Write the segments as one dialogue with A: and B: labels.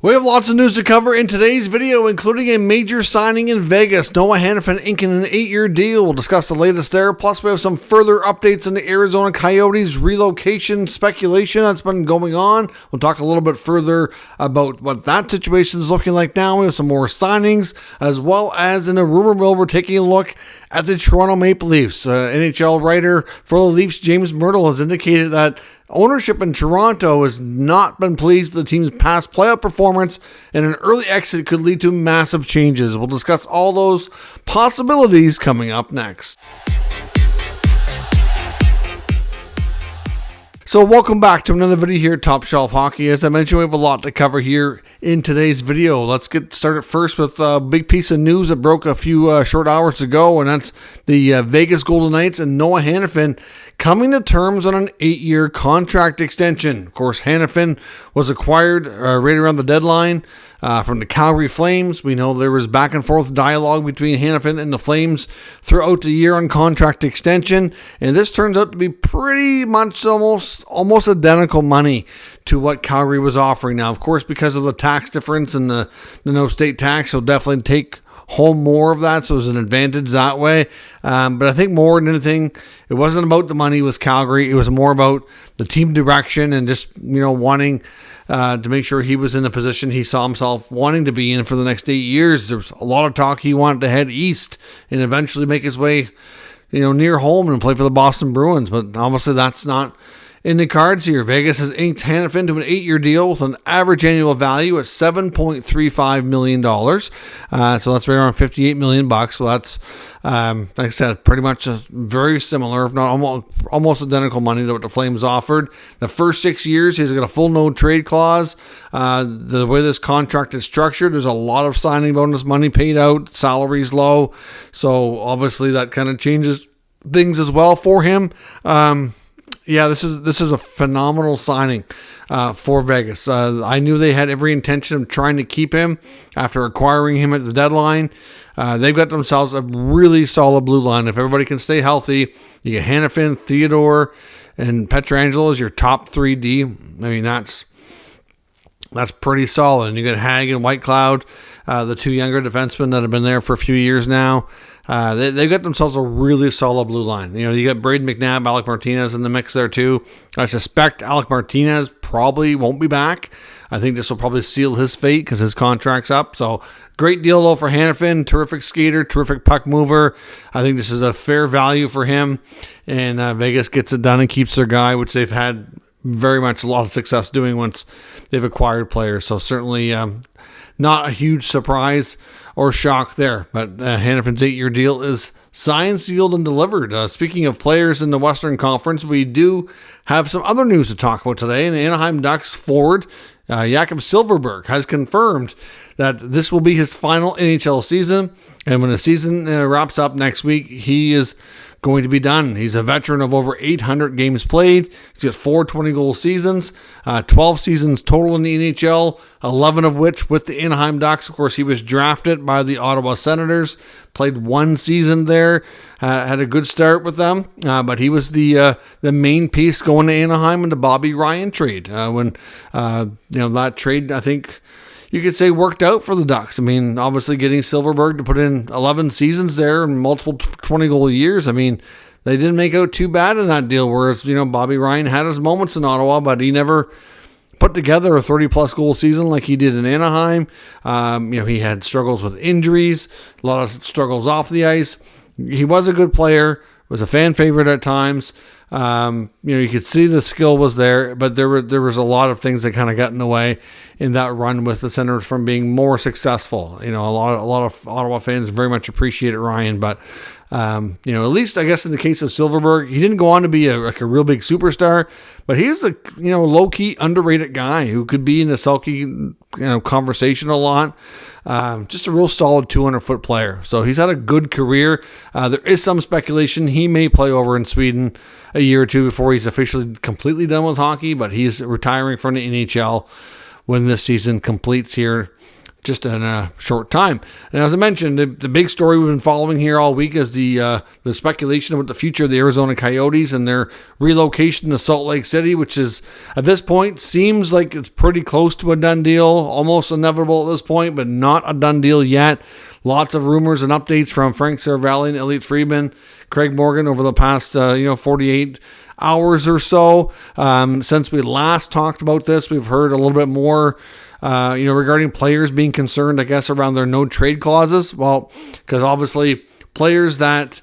A: We have lots of news to cover in today's video, including a major signing in Vegas. Noah Hanifin inking an 8-year deal. We'll discuss the latest there. Plus, we have some further updates on the Arizona Coyotes relocation speculation that's been going on. We'll talk a little bit further about what that situation is looking like now. We have some more signings, as well as in the rumor mill, we're taking a look at the Toronto Maple Leafs. NHL writer for the Leafs, James Muriel, has indicated that ownership in Toronto has not been pleased with the team's past playoff performance, and an early exit could lead to massive changes. We'll discuss all those possibilities coming up next. So welcome back to another video here at Top Shelf Hockey. As I mentioned, we have a lot to cover here in today's video. Let's get started first with a big piece of news that broke a few short hours ago, and that's the Vegas Golden Knights and Noah Hanifin coming to terms on an 8-year contract extension. Of course, Hanifin was acquired right around the deadline from the Calgary Flames. We know there was back and forth dialogue between Hanifin and the Flames throughout the year on contract extension, and this turns out to be pretty much almost identical money to what Calgary was offering. Now, of course, because of the tax difference and the no state tax, he'll definitely take home more of that, so it's an advantage that way. But I think more than anything, it wasn't about the money with Calgary. It was more about the team direction and just wanting to make sure he was in the position he saw himself wanting to be in for the next 8 years. There was a lot of talk he wanted to head east and eventually make his way near home and play for the Boston Bruins, but obviously that's not in the cards here. Vegas has inked Hanifin to an 8-year deal with an average annual value at $7.35 million. So that's right around $58 million. So that's, like I said, pretty much very similar, if not almost identical money to what the Flames offered. The first 6 years, he's got a full no trade clause. The way this contract is structured, there's a lot of signing bonus money paid out. Salary's low. So obviously that kind of changes things as well for him. Yeah, this is a phenomenal signing for Vegas. I knew they had every intention of trying to keep him after acquiring him at the deadline. They've got themselves a really solid blue line. If everybody can stay healthy, you get Hanifin, Theodore, and Pietrangelo as your top 3D. I mean, that's pretty solid. And you got Hag and Whitecloud, the two younger defensemen that have been there for a few years now. They've got themselves a really solid blue line. You got Braden McNabb, Alec Martinez in the mix there too. I suspect Alec Martinez probably won't be back. I think this will probably seal his fate because his contract's up. So great deal though for Hanifin. Terrific skater, terrific puck mover. I think this is a fair value for him. And Vegas gets it done and keeps their guy, which they've had very much a lot of success doing once they've acquired players. So certainly not a huge surprise or shock there. But Hanifin's 8-year deal is signed, sealed, and delivered. Speaking of players in the Western Conference, we do have some other news to talk about today. And the Anaheim Ducks forward, Jakob Silverberg, has confirmed that this will be his final NHL season. And when the season wraps up next week, he is going to be done. He's a veteran of over 800 games played. He's got 4 20-goal seasons, 12 seasons total in the NHL, 11 of which with the Anaheim Ducks. Of course, he was drafted by the Ottawa Senators, played 1 season there, had a good start with them, but he was the main piece going to Anaheim in the Bobby Ryan trade. When that trade, I think you could say, worked out for the Ducks. I mean, obviously getting Silverberg to put in 11 seasons there and multiple 20-goal years. I mean, they didn't make out too bad in that deal, whereas, Bobby Ryan had his moments in Ottawa, but he never put together a 30-plus goal season like he did in Anaheim. He had struggles with injuries, a lot of struggles off the ice. He was a good player, was a fan favorite at times. You could see the skill was there, but there was a lot of things that kind of got in the way in that run with the Senators from being more successful. A lot of Ottawa fans very much appreciated Ryan, but at least I guess in the case of Silverberg, he didn't go on to be a real big superstar, but he was a low key underrated guy who could be in the Selke conversation a lot. Just a real solid 200-foot player. So he's had a good career. There is some speculation he may play over in Sweden a year or two before he's officially completely done with hockey, but he's retiring from the NHL when this season completes here just in a short time. And as I mentioned, the big story we've been following here all week is the speculation about the future of the Arizona Coyotes and their relocation to Salt Lake City, which is, at this point, seems like it's pretty close to a done deal, almost inevitable at this point, but not a done deal yet. Lots of rumors and updates from Frank Seravalli and Elliot Friedman, Craig Morgan over the past 48 hours or so. Since we last talked about this, we've heard a little bit more regarding players being concerned, I guess, around their no trade clauses. Well, because obviously players that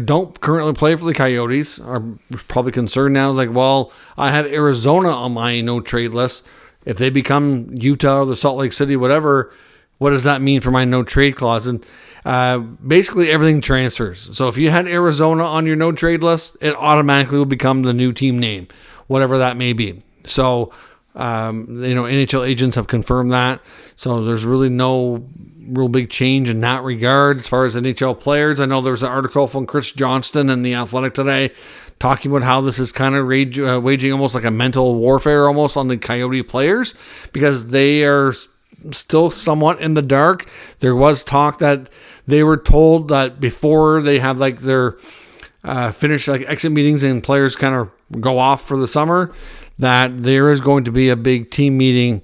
A: don't currently play for the Coyotes are probably concerned now, like, well, I have Arizona on my no trade list. If they become Utah or the Salt Lake City, whatever, what does that mean for my no trade clause? And basically everything transfers. So if you had Arizona on your no trade list, it automatically will become the new team name, whatever that may be. So NHL agents have confirmed that. So there's really no real big change in that regard as far as NHL players. I know there was an article from Chris Johnston in The Athletic today talking about how this is kind of waging almost like a mental warfare almost on the Coyote players, because they are still somewhat in the dark. There was talk that they were told that before they have like their finish like exit meetings and players kind of go off for the summer, that there is going to be a big team meeting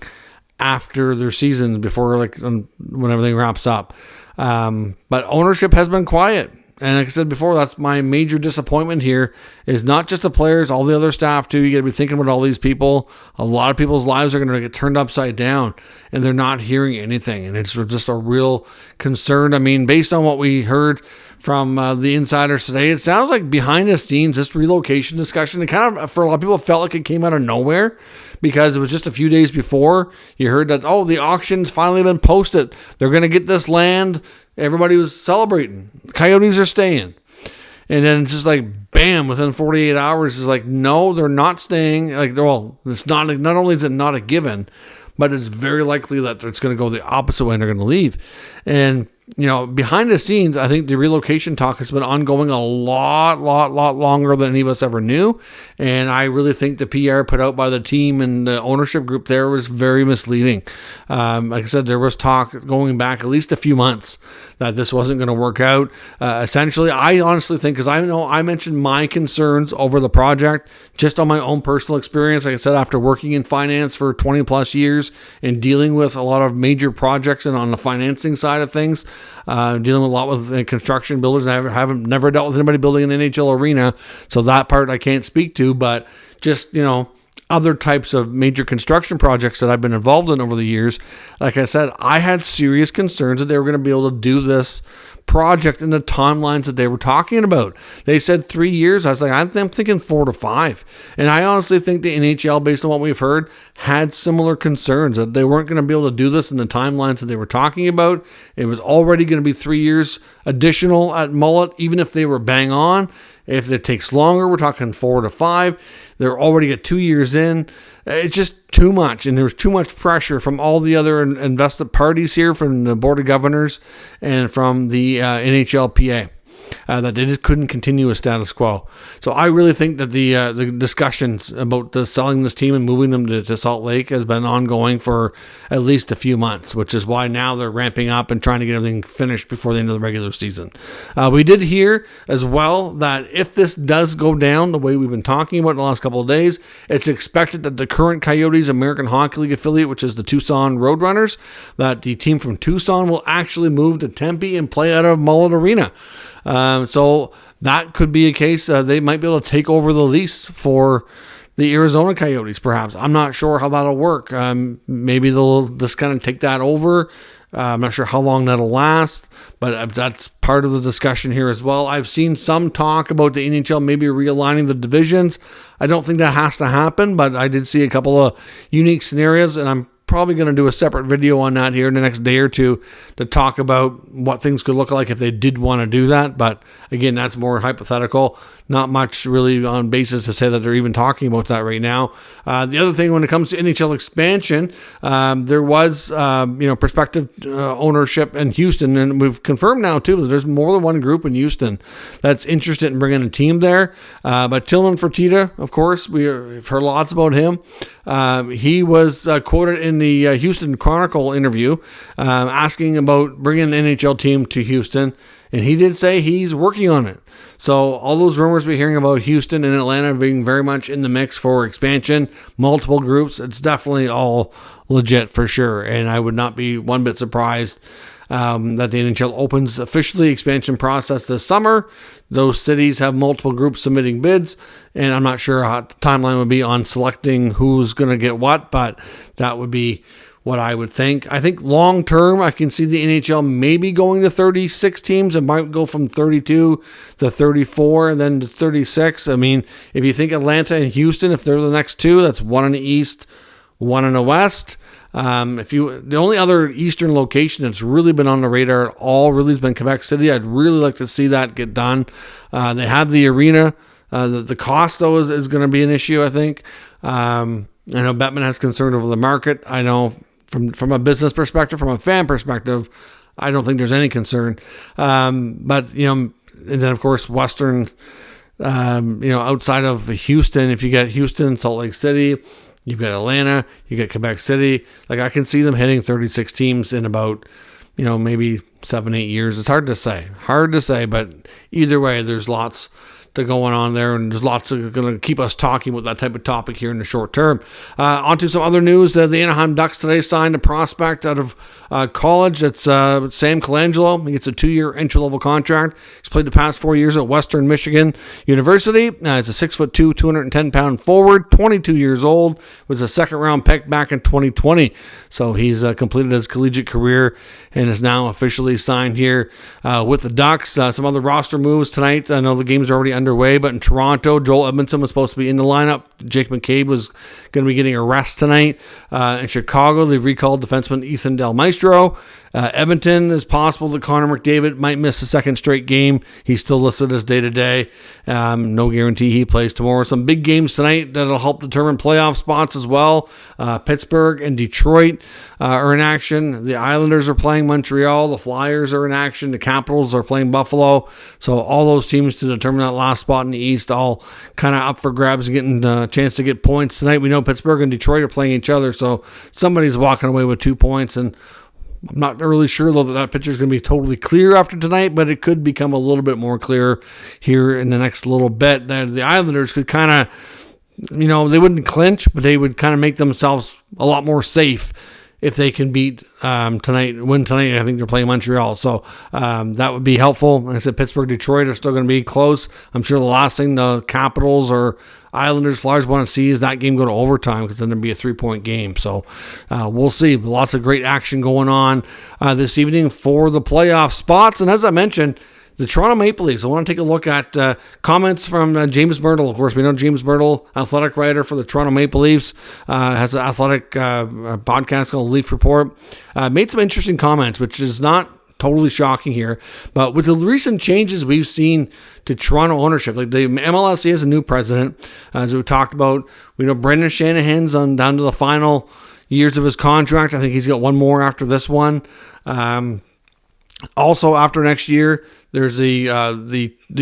A: after their season, before when everything wraps up. But ownership has been quiet. And like I said before, that's my major disappointment here, is not just the players, all the other staff too. You got to be thinking about all these people. A lot of people's lives are going to get turned upside down, and they're not hearing anything. And it's just a real concern. I mean, based on what we heard from the insiders today, it sounds like behind the scenes, this relocation discussion, it kind of, for a lot of people, felt like it came out of nowhere, because it was just a few days before you heard that, oh, the auction's finally been posted. They're going to get this land. Everybody was celebrating. Coyotes are staying. And then it's just like, bam, within 48 hours, it's like, no, they're not staying. Like, well, it's not only is it not a given, but it's very likely that it's going to go the opposite way and they're going to leave. And, behind the scenes, I think the relocation talk has been ongoing a lot longer than any of us ever knew. And I really think the PR put out by the team and the ownership group there was very misleading. Like I said, there was talk going back at least a few months that this wasn't going to work out. Essentially, I honestly think, because I know I mentioned my concerns over the project just on my own personal experience. Like I said, after working in finance for 20 plus years and dealing with a lot of major projects and on the financing side of things, dealing a lot with construction builders. I haven't never dealt with anybody building an NHL arena, so that part I can't speak to, but just, other types of major construction projects that I've been involved in over the years, like I said, I had serious concerns that they were going to be able to do this project in the timelines that they were talking about. They said 3 years. I was like, I'm thinking 4 to 5. And I honestly think the NHL, based on what we've heard, had similar concerns that they weren't going to be able to do this in the timelines that they were talking about. It was already going to be 3 years additional at Mullet, even if they were bang on. If it takes longer, we're talking 4 to 5. They're already at 2 years in. It's just too much, and there's too much pressure from all the other invested parties here, from the Board of Governors and from the NHLPA. That they just couldn't continue a status quo. So I really think that the discussions about selling this team and moving them to Salt Lake has been ongoing for at least a few months, which is why now they're ramping up and trying to get everything finished before the end of the regular season. We did hear as well that if this does go down the way we've been talking about in the last couple of days, it's expected that the current Coyotes American Hockey League affiliate, which is the Tucson Roadrunners, that the team from Tucson will actually move to Tempe and play out of Mullet Arena. So that could be a case. They might be able to take over the lease for the Arizona Coyotes, perhaps. I'm not sure how that'll work. Maybe they'll just kind of take that over. I'm not sure how long that'll last, but that's part of the discussion here as well. I've seen some talk about the NHL maybe realigning the divisions. I don't think that has to happen, but I did see a couple of unique scenarios, and I'm probably going to do a separate video on that here in the next day or two to talk about what things could look like if they did want to do that. But again, that's more hypothetical. Not much really on basis to say that they're even talking about that right now. The other thing, when it comes to NHL expansion, there was prospective ownership in Houston, and we've confirmed now too that there's more than one group in Houston that's interested in bringing a team there. But Tillman Fertitta, of course, we've heard lots about him. He was quoted in the Houston Chronicle interview asking about bringing an NHL team to Houston, and he did say he's working on it. So all those rumors we're hearing about Houston and Atlanta being very much in the mix for expansion, multiple groups, it's definitely all legit for sure. And I would not be one bit surprised that the NHL opens officially expansion process this summer. Those cities have multiple groups submitting bids, and I'm not sure how the timeline would be on selecting who's going to get what, but that would be what I would think. I think long term, I can see the NHL maybe going to 36 teams. It might go from 32 to 34 and then to 36. I mean, if you think Atlanta and Houston, if they're the next two, that's one in the East, one in the West. The only other Eastern location that's really been on the radar at all really has been Quebec City. I'd really like to see that get done. They have the arena. The cost, though, is going to be an issue, I think. I know Bettman has concern over the market. I know from a business perspective, from a fan perspective, I don't think there's any concern. But, and then, of course, Western, outside of Houston, if you get Houston, Salt Lake City, you've got Atlanta, you get Quebec City. Like, I can see them hitting 36 teams in about, maybe 7-8 years. It's hard to say, but either way, there's lots to going on there, and there's lots of going to keep us talking about that type of topic here in the short term. On to some other news. The Anaheim Ducks today signed a prospect out of college. That's Sam Colangelo. He gets a 2-year entry-level contract. He's played the past 4 years at Western Michigan University. He's a 6'2", 210-pound forward, 22 years old, was a second-round pick back in 2020. So he's completed his collegiate career and is now officially signed here with the Ducks. Some other roster moves tonight. I know the game's already underway, but in Toronto, Joel Edmondson was supposed to be in the lineup. Jake McCabe was going to be getting a rest tonight. In Chicago, they've recalled defenseman Ethan Del Maestro. Edmonton, is possible that Connor McDavid might miss a second straight game. He's still listed as day-to-day. No guarantee he plays tomorrow. Some big games tonight that'll help determine playoff spots as well. Pittsburgh and Detroit are in action. The Islanders are playing Montreal. The Flyers are in action. The Capitals are playing Buffalo. So all those teams to determine that last spot in the East, all kind of up for grabs, getting a chance to get points. Tonight we know Pittsburgh and Detroit are playing each other, so somebody's walking away with 2 points, and I'm not really sure, though, that picture is going to be totally clear after tonight, but it could become a little bit more clear here in the next little bit. The Islanders could kind of, they wouldn't clinch, but they would kind of make themselves a lot more safe if they can win tonight. I think they're playing Montreal, so that would be helpful. Like I said, Pittsburgh, Detroit are still going to be close. I'm sure the last thing the Capitals or Islanders, Flyers want to see is that game go to overtime, because then there'd be a 3-point game. So we'll see. Lots of great action going on this evening for the playoff spots. And as I mentioned, the Toronto Maple Leafs. I want to take a look at comments from James Myrtle. Of course, we know James Myrtle, athletic writer for the Toronto Maple Leafs, has an athletic podcast called Leaf Report. Made some interesting comments, which is not totally shocking here. But with the recent changes we've seen to Toronto ownership, like the MLSE has a new president, as we talked about. We know Brendan Shanahan's down to the final years of his contract. I think he's got one more after this one. Also, after next year, there's the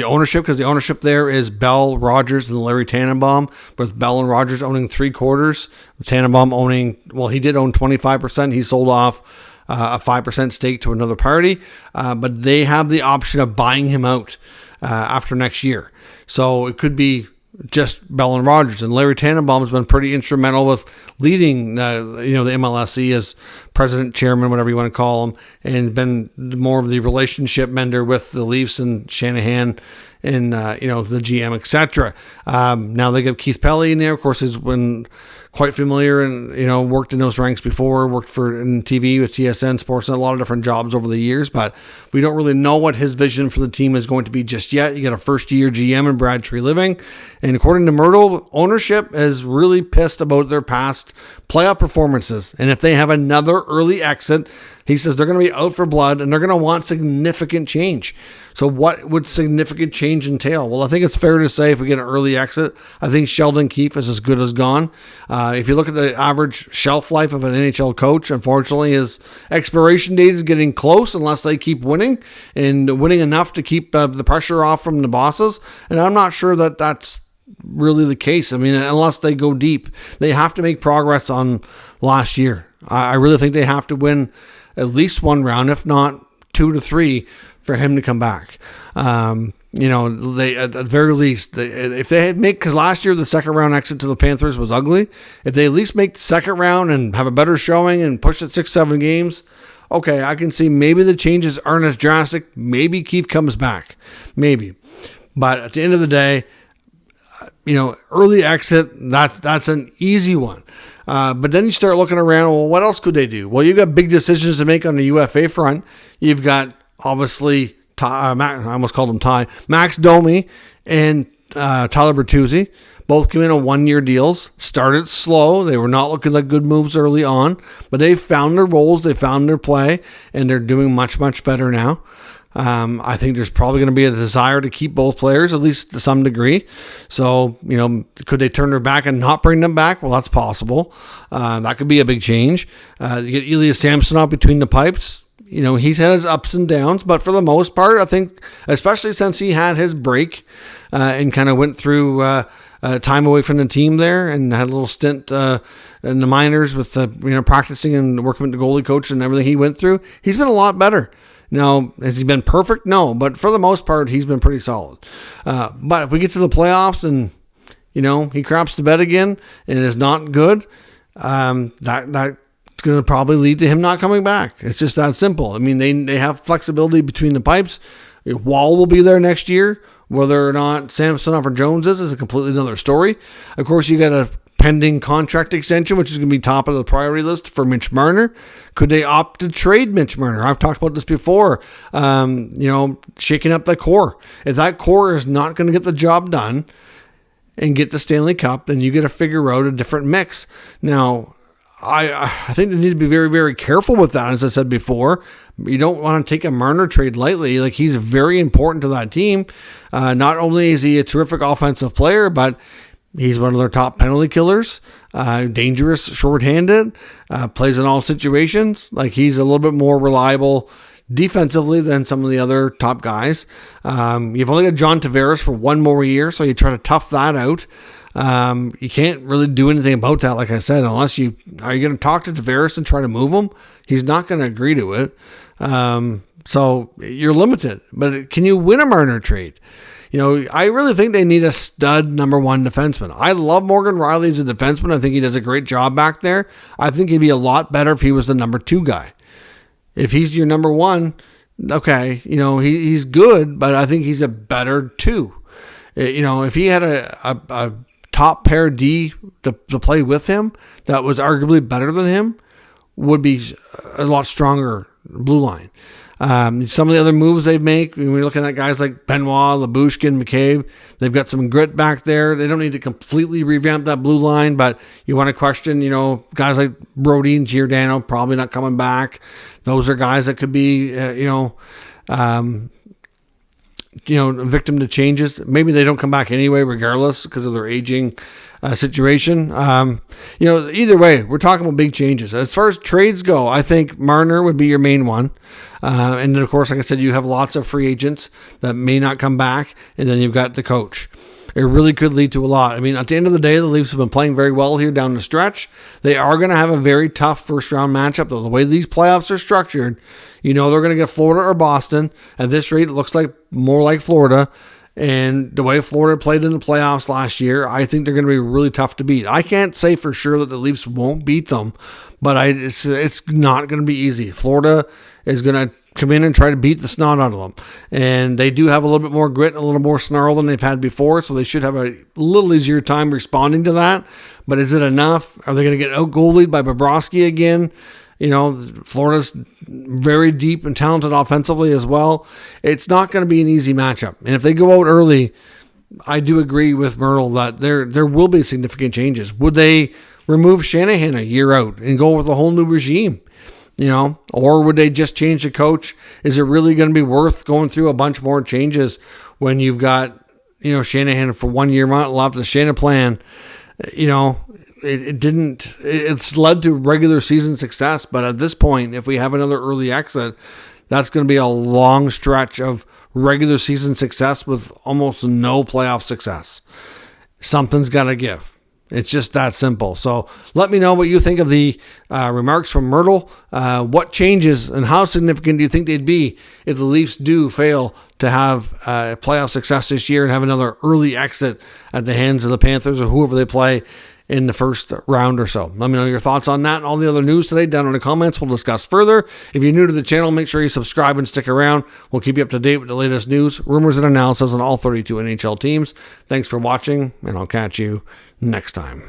A: ownership, because the ownership there is Bell, Rogers, and Larry Tannenbaum, with Bell and Rogers owning 3/4. Tannenbaum he did own 25%. He sold off a 5% stake to another party, but they have the option of buying him out after next year. So it could be just Bell and Rogers. And Larry Tannenbaum has been pretty instrumental with leading, the MLSE as president, chairman, whatever you want to call him, and been more of the relationship mender with the Leafs and Shanahan and, the GM, etc. Now they got Keith Pelly in there. Of course, he's been quite familiar and, worked in those ranks before, worked in TV with TSN Sports and a lot of different jobs over the years, but we don't really know what his vision for the team is going to be just yet. You got a first-year GM in Brad Treliving, and according to Myrtle, ownership is really pissed about their past playoff performances, and if they have another early exit, he says they're going to be out for blood and they're going to want significant change. So what would significant change entail? Well, I think it's fair to say if we get an early exit, I think Sheldon Keefe is as good as gone. If you look at the average shelf life of an NHL coach, unfortunately, his expiration date is getting close unless they keep winning and winning enough to keep the pressure off from the bosses. And I'm not sure that that's really the case. I mean, unless they go deep, they have to make progress on last year. I really think they have to win at least one round, if not 2 to 3, for him to come back. They at the very least, if they make, because last year the second round exit to the Panthers was ugly. If they at least make the second round and have a better showing and push it 6-7 games, okay, I can see maybe the changes aren't as drastic. Maybe Keith comes back, maybe. But at the end of the day, early exit, that's an easy one. But then you start looking around, well, what else could they do? Well, you've got big decisions to make on the UFA front. You've got, obviously, I almost called him Ty, Max Domi and Tyler Bertuzzi. Both came in on 1-year deals. Started slow. They were not looking like good moves early on, but they found their roles, they found their play, and they're doing much, much better now. I think there's probably going to be a desire to keep both players, at least to some degree. So, could they turn their back and not bring them back? Well, that's possible. That could be a big change. You get Ilya Samsonov between the pipes. He's had his ups and downs, but for the most part, I think, especially since he had his break and kind of went through time away from the team there and had a little stint in the minors with practicing and working with the goalie coach and everything he went through, he's been a lot better. Now, has he been perfect? No, but for the most part, he's been pretty solid. But if we get to the playoffs and, he craps the bed again and is not good, that's going to probably lead to him not coming back. It's just that simple. I mean, they have flexibility between the pipes. Wall will be there next year. Whether or not Samsonov or Jones is a completely another story. Of course, you got a pending contract extension, which is going to be top of the priority list for Mitch Marner. Could they opt to trade Mitch Marner? I've talked about this before. Shaking up the core. If that core is not going to get the job done and get the Stanley Cup, then you got to figure out a different mix. Now, I think they need to be very, very careful with that. As I said before, you don't want to take a Marner trade lightly. Like, he's very important to that team. Not only is he a terrific offensive player, but he's one of their top penalty killers, dangerous, shorthanded, plays in all situations. Like, he's a little bit more reliable defensively than some of the other top guys. You've only got John Tavares for one more year, so you try to tough that out. You can't really do anything about that, like I said, unless are you going to talk to Tavares and try to move him? He's not going to agree to it. So you're limited. But can you win a Marner trade? I really think they need a stud number one defenseman. I love Morgan Rielly as a defenseman. I think he does a great job back there. I think he'd be a lot better if he was the number 2 guy. If he's your number 1, okay, he's good, but I think he's a better 2. If he had a top pair D to play with him that was arguably better than him, would be a lot stronger blue line. Some of the other moves they make, when we're looking at guys like Benoit, Labushkin, McCabe, they've got some grit back there. They don't need to completely revamp that blue line, but you want to question, guys like Brody and Giordano probably not coming back. Those are guys that could be, victim to changes. Maybe they don't come back anyway, regardless, because of their aging situation. Either way, we're talking about big changes. As far as trades go, I think Marner would be your main one. And then, of course, like I said, you have lots of free agents that may not come back. And then you've got the coach. It really could lead to a lot. I mean, at the end of the day, the Leafs have been playing very well here down the stretch. They are going to have a very tough first-round matchup, though. The way these playoffs are structured, they're going to get Florida or Boston. At this rate, it looks like more like Florida. And the way Florida played in the playoffs last year, I think they're going to be really tough to beat. I can't say for sure that the Leafs won't beat them, but it's not going to be easy. Florida is going to come in and try to beat the snot out of them. And they do have a little bit more grit and a little more snarl than they've had before, so they should have a little easier time responding to that. But is it enough? Are they going to get out-goalied by Bobrovsky again? Florida's very deep and talented offensively as well. It's not going to be an easy matchup. And if they go out early, I do agree with Muriel that there will be significant changes. Would they remove Shanahan a year out and go with a whole new regime? Or would they just change the coach? Is it really going to be worth going through a bunch more changes when you've got, Shanahan for 1 year left, the Shanahan plan? It's led to regular season success, but at this point, if we have another early exit, that's going to be a long stretch of regular season success with almost no playoff success. something's got to give. It's just that simple. So let me know what you think of the remarks from Muriel. What changes and how significant do you think they'd be if the Leafs do fail to have playoff success this year and have another early exit at the hands of the Panthers or whoever they play in the first round or so? Let me know your thoughts on that and all the other news today down in the comments. We'll discuss further. If you're new to the channel, make sure you subscribe and stick around. We'll keep you up to date with the latest news, rumors, and analysis on all 32 NHL teams. Thanks for watching, and I'll catch you next time.